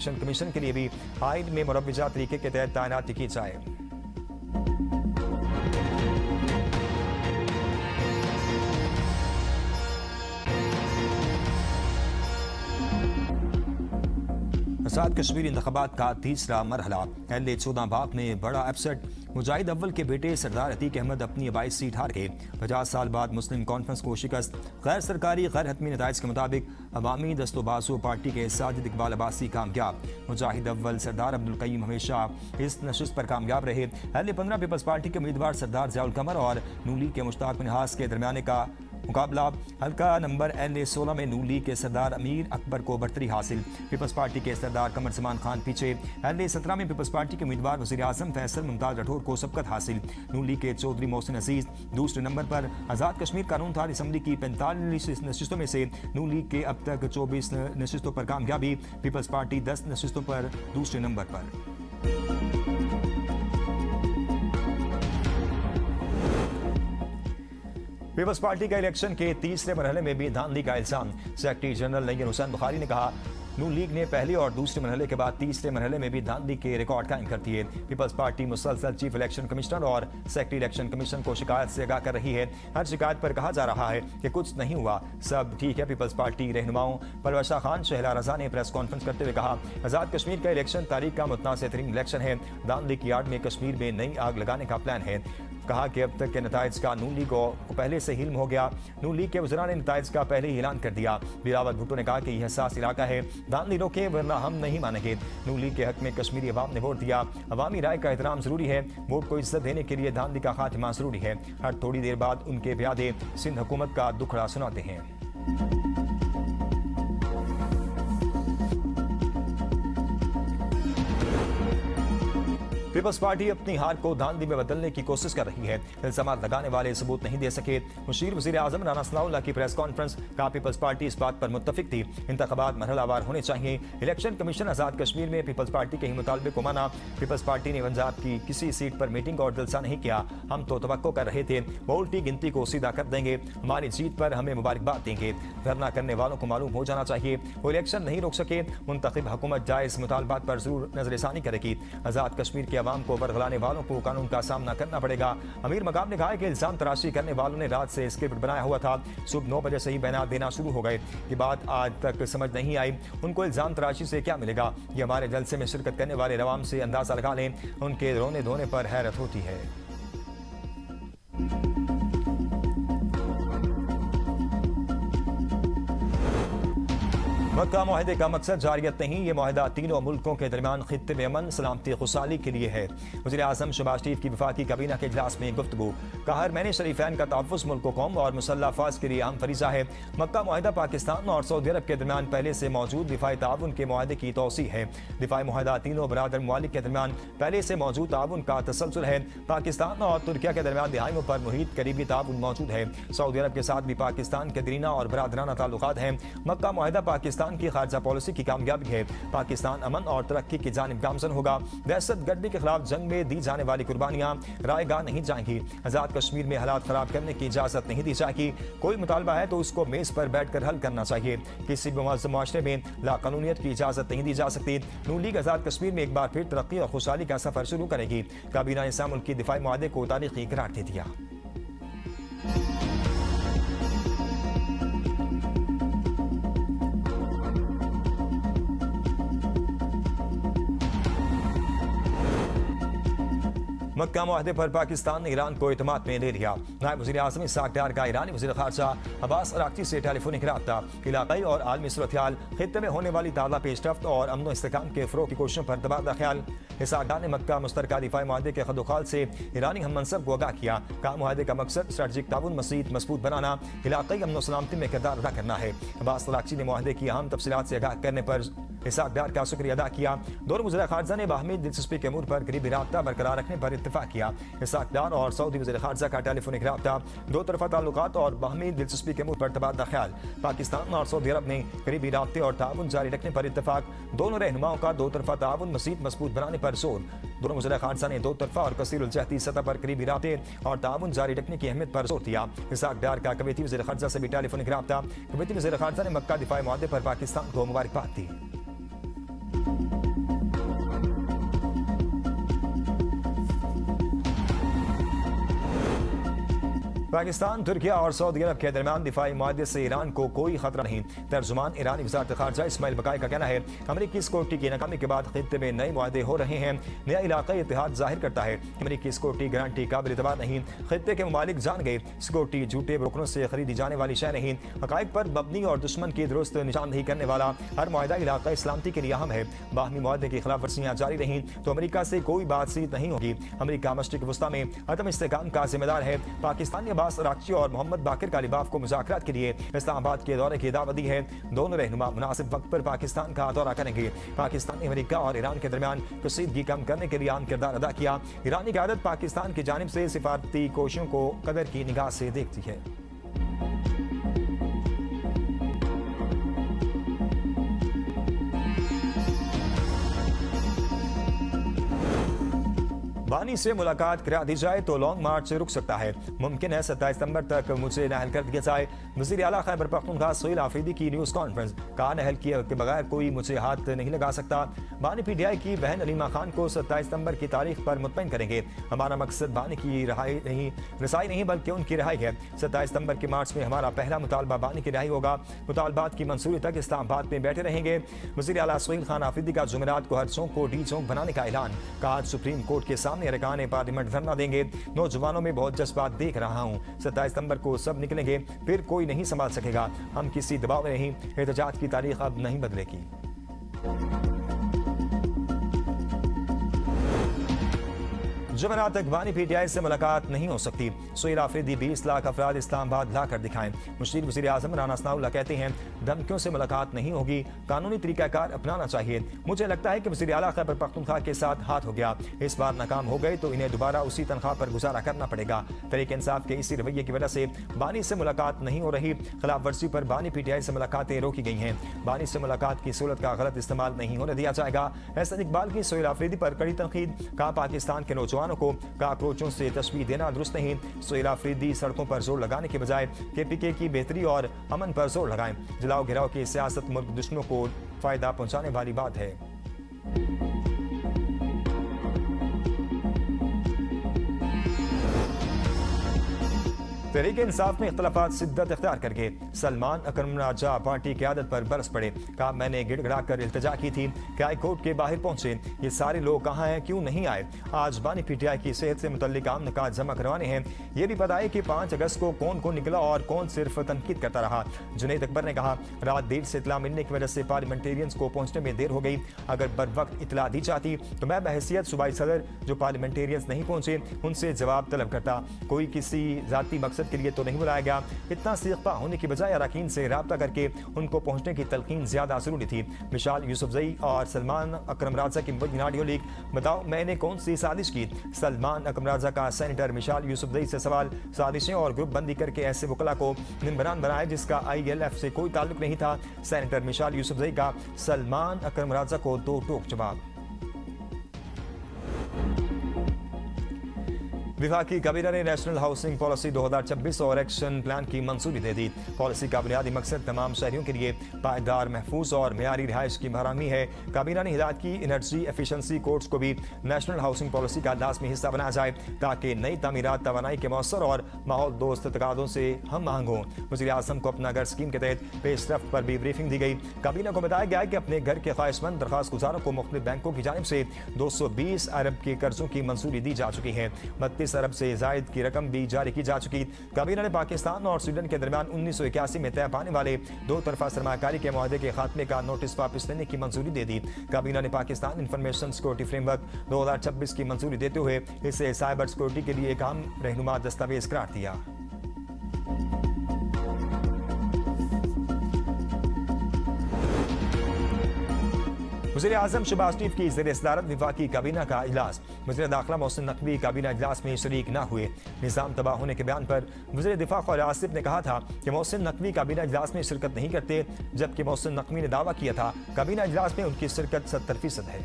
Commission के लिए भी आइन में मुरव्वजा तरीके के तहत तैनाती की जाए। आज़ाद कश्मीर इंतखाबात का तीसरा मरहला LA 14 बाग में बड़ा अपसेट। मुजाहिद अव्वल के बेटे सरदार अतीक अहमद अपनी अबाई सीट हार गए। 50 साल बाद मुस्लिम कॉन्फ्रेंस को शिकस्त। गैर सरकारी गैर हतमी नताइज के मुताबिक अवामी दस्तोबाजू पार्टी के साजिद इकबाल अब्बासी कामयाब। मुजाहिद अव्वल सरदार अब्दुल कय्यूम हमेशा इस नशिस्त पर कामयाब रहे। LA 15 पीपल्स पार्टी के उम्मीदवार सरदार ज़ियाउल कमर और नून लीग के मुश्ताक मिनहास के दरमियान का मुकाबला। हल्का नंबर LA 16 में नून लीग के सरदार अमीर अकबर को बरतरी हासिल। पीपल्स पार्टी के सरदार कमर जमान खान पीछे। LA 17 में पीपल्स पार्टी के उम्मीदवार वज़ीर आज़म फैसल मुमताज़ राठौर को सबकत हासिल। नून लीग के चौधरी मोहसिन अजीज दूसरे नंबर पर। आज़ाद कश्मीर कानून थार असम्बली की 45 नशिस्तों में से नून लीग के अब तक 24 नशिस्तों पर कामयाबी। पीपल्स पार्टी 10 नशिस्तों पर दूसरे नंबर पर। पीपल्स पार्टी का इलेक्शन के तीसरे मरहले में भी धांधली का इल्जाम। सेक्रेटरी जनरल नय्यर हुसैन बुखारी ने कहा, नून लीग ने पहले और दूसरे मरहले के बाद तीसरे मरहले में भी धांधली के रिकॉर्ड कायम कर दिए। पीपल्स पार्टी मुसलसल चीफ इलेक्शन कमिश्नर और सेक्रेटरी इलेक्शन कमीशन को शिकायत से आगाह कर रही है। हर शिकायत पर कहा जा रहा है कि कुछ नहीं हुआ, सब ठीक है। पीपल्स पार्टी रहनुमाओं परवशा खान शहला रजा ने प्रेस कॉन्फ्रेंस करते हुए कहा, आज़ाद कश्मीर का इलेक्शन तारीख का मुतनाज़ तरीन इलेक्शन है। धांधली की आड़ में कश्मीर में नई आग लगाने का प्लान है। कहा कि अब तक के नताइज का नून लीग को पहले से ही इल्म हो गया। नून लीग के वज़रा ने नताइज का पहले ही ऐलान कर दिया। बिलावल भुट्टो ने कहा कि यह हसास इलाका है, धांधली रोके वरना हम नहीं मानेंगे। नून लीग के हक में कश्मीरी अवाम ने वोट दिया। अवामी राय का एहतराम जरूरी है। वोट को इज्जत देने के लिए धांधली का खात्मा जरूरी है। हर थोड़ी देर बाद उनके प्यादे सिंध हुकूमत का दुखड़ा सुनाते हैं। पीपल्स पार्टी अपनी हार को धांधली में बदलने की कोशिश कर रही है। इल्जाम लगाने वाले सबूत नहीं दे सके। मुशीर वज़ीर आज़म राना सनाउल्लाह की प्रेस कॉन्फ्रेंस। कहा, पीपल्स पार्टी इस बात पर मुत्तफिक थी, इंतखाबात मरहलावार होने चाहिए। इलेक्शन कमीशन आज़ाद कश्मीर में पीपल्स पार्टी के ही मुतालबे को माना। पीपल्स पार्टी ने पंजाब की किसी सीट पर मीटिंग और जलसा नहीं किया। हम तो तवक्को कर रहे थे वो उल्टी गिनती को सीधा कर देंगे, हमारी जीत पर हमें मुबारकबाद देंगे। धरना करने वालों को मालूम हो जाना चाहिए वो इलेक्शन नहीं रोक सके। मुंतखब हुकूमत जायज़ मुतालबात पर जरूर नजरसानी करेगी। आज़ाद कश्मीर के अवाम को बरगलाने वालों को कानून का सामना करना पड़ेगा। अमीर मकाम ने कहा कि इल्जाम तराशी करने वालों ने रात से स्क्रिप्ट बनाया हुआ था। सुबह 9 बजे से ही बयान देना शुरू हो गए। ये बात आज तक समझ नहीं आई। उनको इल्जाम तराशी से क्या मिलेगा? ये हमारे जलसे में शिरकत करने वाले अवाम से अंदाजा लगा लें। उनके रोने धोने पर हैरत होती है। मक्का मुआहदे का मकसद जारियत नहीं, ये मुआहदा तीनों मुल्कों के दरमियान खित्ते में अमन सलामती खुशहाली के लिए है। वज़ीर आज़म शहबाज शरीफ की वफाकी काबीना के इजलास में गुफ्तगू। कहा, मैंने शरीफैन का तहफ़्फ़ुज़ मुल्क कौम और मुसल्लह अफ़वाज के लिए अहम फरीज़ा है। मक्का मुआहदा पाकिस्तान और सऊदी अरब के दरमियान पहले से मौजूद दिफाई ताउन के मुआहदे की तौसीह है। दिफाई मुआहदा तीनों बरादर ममालिक के दरमियान पहले से मौजूद ताउन का तसलसल है। पाकिस्तान और तुर्किया के दरमियान दिहाइयों पर मुहित करीबी ताउन मौजूद है। सऊदी अरब के साथ भी पाकिस्तान के दरीना और बरादराना ताल्लुकात हैं। मक्का मुआहदा पाकिस्तान की खारजा पॉलिसी की कामयाबी है। पाकिस्तान अमन और तरक्की की जानिब गामजन होगा। दहशत गर्दी के खिलाफ जंग में दी जाने वाली कुर्बानियां रायगा नहीं जाएंगी। आज़ाद कश्मीर में हालात खराब करने की इजाजत नहीं दी जाएगी। कोई मुतालबा है तो उसको मेज पर बैठकर हल करना चाहिए। किसी भी मुआशरे में लाकानूनियत की इजाजत नहीं दी जा सकती। नून लीग आज़ाद कश्मीर में एक बार फिर तरक्की और खुशहाली का सफर शुरू करेगी। काबीना ने मुल्क की दिफाई मुआहदे को तारीखी करार दे दिया। मक्का मुआहदे पर पाकिस्तान ने ईरान को इत्मीनान में ले लिया। नायब वज़ीर आज़म इसहाक डार का ईरानी वज़ीर ख़ारजा अब्बास अराग़ची से टेलीफोनिक राब्ता। इलाक़ाई और आलमी सूरत-ए-हाल, खित्ते में होने वाली ताज़ा पेशरफ्त और अमन व इस्तेहकाम के फ़रोग़ की कोशिशों पर तबादला ख्याल। इसहाक डार ने मक्का मुश्तरका दिफाई मुआहदे के खदोखाल से ईरानी हम मनसब को आगाह किया। कहा, मुआहदे का मकसद स्ट्रेटजिक ताउन मज़ीद मजबूत बनाना, इलाक़ाई अमन व सलामती में किरदार अदा करना है। अब्बास अराग़ची ने मुआहदे की अहम तफसीलात से आगाह करने पर इसहाक डार का शुक्रिया अदा किया। दोनों वज़ीर ख़ारजा ने बाहमी दिलचस्पी के अमूर पर करीबी राब्ता बरकरार रखने पर इत्तफ़ाक़ किया। इसहाक डार और सऊदी वज़ीर ख़ारजा का टेलीफोनिक राब्ता, दो तरफ़ा ताल्लुकात और बाहमी दिलचस्पी के अमूर पर तबादला ख्याल। पाकिस्तान और सऊदी अरब ने करीबी राब्ते और ताउन जारी रखने पर इत्तफ़ाक़। दोनों रहनुमाओं का दो तरफ़ा ताउन मज़ीद मजबूत बनाने पर जोर। दोनों वज़ीर ख़ारजा ने दो तरफ़ा और कसीरुल-जहती सतह पर करीबी राब्ते और ताउन जारी रखने की अहमियत पर जोर दिया। इसहाक डार का कुवैती वज़ीर ख़ारजा से भी टेलीफोनिक राब्ता। कुवैती वज़ीर ख़ारजा ने मक्का दिफाई मुआहदे पर पाकिस्तान को मुबारकबाद दी। पाकिस्तान, तुर्किया और सऊदी अरब के दरमियान दिफाई मुआहदे से ईरान को कोई खतरा नहीं। तर्जुमान ईरानी वज़ारत ख़ारजा इस्माइल बकाई का कहना है अमरीकी सिक्योरिटी की नाकामी के बाद खित्ते में नए मुआहदे हो रहे हैं। नया इलाक़ाई इत्तेहाद जाहिर करता है अमरीकी सिक्योरिटी गारंटी काबिल एतबार नहीं। खित्ते के ममालिक जान गए सिक्योरिटी झूठे ब्रोकरों से खरीदी जाने वाली शय नहीं। हक़ाइक़ पर मबनी और दुश्मन की दुरुस्त निशानदही करने वाला हर मुआहदा इलाक़ाई सलामती के लिए अहम है। बाहमी मुआहदे की खिलाफ वर्जियाँ जारी रहीं तो अमरीका से कोई बातचीत नहीं होगी। अमरीका मशरिक़ वस्ता में अदम इस्तेहकाम का जिम्मेदार है। पाकिस्तान ने अब्बास अराग़ची और मोहम्मद बाकिर कालिबाफ को मुज़ाकरात के लिए इस्लामाबाद के दौरे की दावत दी है। दोनों रहनुमा मुनासिब वक्त पर पाकिस्तान का दौरा करेंगे। पाकिस्तान ने अमेरिका और ईरान के दरमियान कशीदगी कम करने के लिए अहम किरदार अदा किया। ईरानी क़यादत पाकिस्तान की जानिब से सिफारती कोशिशों को कदर की निगाह से देखती है। बानी से मुलाकात करा दी जाए तो लॉन्ग मार्च से रुक सकता है। मुमकिन है 27 सितंबर तक मुझे नहल कर दिया जाए। वज़ीर आला खैबर पख्तूनख्वा सोहेल आफरीदी की न्यूज़ कॉन्फ्रेंस। कहा नहल किए के बगैर कोई मुझे हाथ नहीं लगा सकता। बानी PTI की बहन अलीमा खान को 27 सितंबर की तारीख पर मुतमईन करेंगे। हमारा मकसद बानी की रसाई नहीं बल्कि उनकी रिहाई है। 27 सितंबर के मार्च में हमारा पहला मुतालबा बानी की रिहाई होगा। मुतालबात की मंजूरी तक इस्लामाबाद में बैठे रहेंगे। वज़ीर आला सोहेल खान आफरीदी का जुमेरात को हर चौक को डी चौक बनाने का ऐलान। कहा सुप्रीम कोर्ट के सामने अरकान पार्लियामेंट धरना देंगे। नौजवानों में बहुत जज्बात देख रहा हूँ। 27 सितंबर को सब निकलेंगे, फिर कोई नहीं संभाल सकेगा। हम किसी दबाव में नहीं। एहतजाज की तारीख अब नहीं बदलेगी। जुमेरात तक बानी PTI से मुलाकात नहीं हो सकती। सोहेल आफरीदी 20 लाख अफराद इस्लामाबाद ला कर दिखाएं। मुशीर वज़ीर आज़म राना सनाउल्लाह कहते हैं धमकियों से मुलाकात नहीं होगी, कानूनी तरीकाकार अपनाना चाहिए। मुझे लगता है कि वज़ीर आला खैबर पख्तूनख्वा के साथ हाथ हो गया। इस बार नाकाम हो गए तो इन्हें दोबारा उसी तनख्वाह पर गुजारा करना पड़ेगा। तहरीक इंसाफ के इसी रवैये की वजह से बानी से मुलाकात नहीं हो रही। खिलाफ वर्जी पर बानी PTI से मुलाकातें रोकी गई हैं। बानी से मुलाकात की सहूलत का गलत इस्तेमाल नहीं होने दिया जाएगा। एहसन इकबाल की सोहेल आफरीदी पर कड़ी तनकीद। कहा पाकिस्तान के नौजवानों को काकरोचों से तशबीह देना दुरुस्त नहीं। सोहेल आफरीदी सड़कों पर जोर लगाने के बजाय KPK की बेहतरी और अमन पर जोर लगाएं। जलाओ घिराव की सियासत मुल्क दुश्मनों को फायदा पहुंचाने वाली बात है। तहरीक इंसाफ में इख्तलाफात शिद्दत इख्तियार करके सलमान अकरम राजा पार्टी की आदत पर बरस पड़े। कहा मैंने गिड़गिड़ा कर इल्तिजा की थी कि हाई कोर्ट के बाहर पहुंचे। ये सारे लोग कहाँ हैं, क्यों नहीं आए? आज बानी PTI की सेहत से मुतल्लिक आम निकात जमा करवाने हैं। ये भी पता है कि 5 अगस्त को कौन कौन निकला और कौन सिर्फ तनकीद करता रहा। जुनैद अकबर ने कहा रात देर से इतला मिलने की वजह से पार्लियामेंटेरियंस को पहुंचने में देर हो गई। अगर बर वक्त इतला दी जाती तो मैं बहैसियत सूबाई सदर जो पार्लियामेंटेरियंस नहीं पहुंचे उनसे जवाब तलब करता। कोई किसी जाती मकसद के लिए तो नहीं बुलाया गया। इतना सीखता होने की बजाय अरकान से राब्ता करके उनको पहुंचने की तलकीन ज्यादा जरूरी थी। मिसाल यूसुफजई और सलमान अकरम राजा की मुबैना ऑडियो लीक। बताओ मैंने कौन सी साजिश की? सलमान अकरम राजा का सेनेटर मिसाल यूसुफजई से सवाल। साजिशें और ग्रुप बंदी करके ऐसे वकला को निम्बरान बनाया जिसका ILF से कोई ताल्लुक नहीं था। सेनेटर मिसाल यूसुफजई का सलमान अकरम राजा को दो टोक जवाब। विभाग की काबीना ने नेशनल हाउसिंग पॉलिसी 2026 और एक्शन प्लान की मंजूरी दे दी। पॉलिसी का बुनियादी मकसद तमाम शहरियों के लिए पायदार, महफूज और मेयारी रिहाइश की फराहमी है। काबीना ने हिदायत की एनर्जी एफिशिएंसी कोड्स को भी नेशनल हाउसिंग पॉलिसी का लाजमी हिस्सा बनाया जाए ताकि नई तामीरात तवानाई के मौसर और माहौल दोस्त तकादों से हम आहंग हों। वज़ीर आज़म को अपना घर स्कीम के तहत पेशरफ्त पर भी ब्रीफिंग दी गई। काबीना को बताया गया कि अपने घर के ख्वाहिशमंद दरख्वास्त गुजारों को मुख्तलिफ बैंकों की जानिब से 220 अरब के कर्जों की मंजूरी दी जा चुकी है। 32 अरब से जायद की रकम भी जारी की जा चुकी। काबीना ने पाकिस्तान और स्वीडन के दरमियान 1981 में तय पाने वाले 2 तरफा सरमाकारी के मुआहदे के खात्मे का नोटिस वापस लेने की मंजूरी दे दी। काबीना ने पाकिस्तान इंफॉर्मेशन सिक्योरिटी फ्रेमवर्क 2026 की मंजूरी देते हुए इसे साइबर सिक्योरिटी के लिए एक अहम रहनुमा दस्तावेज करार दिया। वज़ीर आज़म शहबाज शरीफ की ज़ेर सदारत वफाकी काबीना का इजलास। वज़ीर दाखिला मोहसिन नकवी काबीना इजलास में शरीक न हुए। निज़ाम तबाह होने के बयान पर वज़ीर दिफा ख्वाजा आसिफ ने कहा था कि मोहसिन नकवी काबीना इजलास में शिरकत नहीं करते, जबकि मोहसिन नकवी ने दावा किया था काबीना इजलास में उनकी शिरकत 70% है।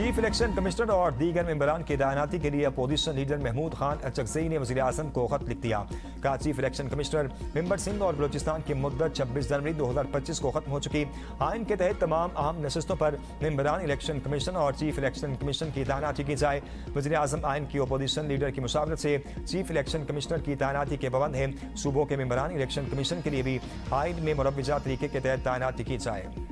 चीफ इलेक्शन कमिश्नर और दीगर मेंबरान की तैनाती के लिए अपोजिशन लीडर महमूद खान अचकजई ने वज़ीर आज़म को खत लिख दिया। कहा chief election commissioner member Sindh और बलूचिस्तान की मुद्दत 26 जनवरी 2025 को खत्म हो चुकी। आइन के तहत तमाम अहम नशिस्तों पर मेंबरान इलेक्शन कमीशन और चीफ इलेक्शन कमीशन की तैनाती की जाए। वज़ीर आज़म आइन की अपोजिशन लीडर की मुशावरत से चीफ इलेक्शन कमिश्नर की तैनाती के पाबंद है। सूबों के मेंबरान इलेक्शन कमीशन के लिए भी आइन में मुरव्वजा तरीके के तहत तैनाती की जाए।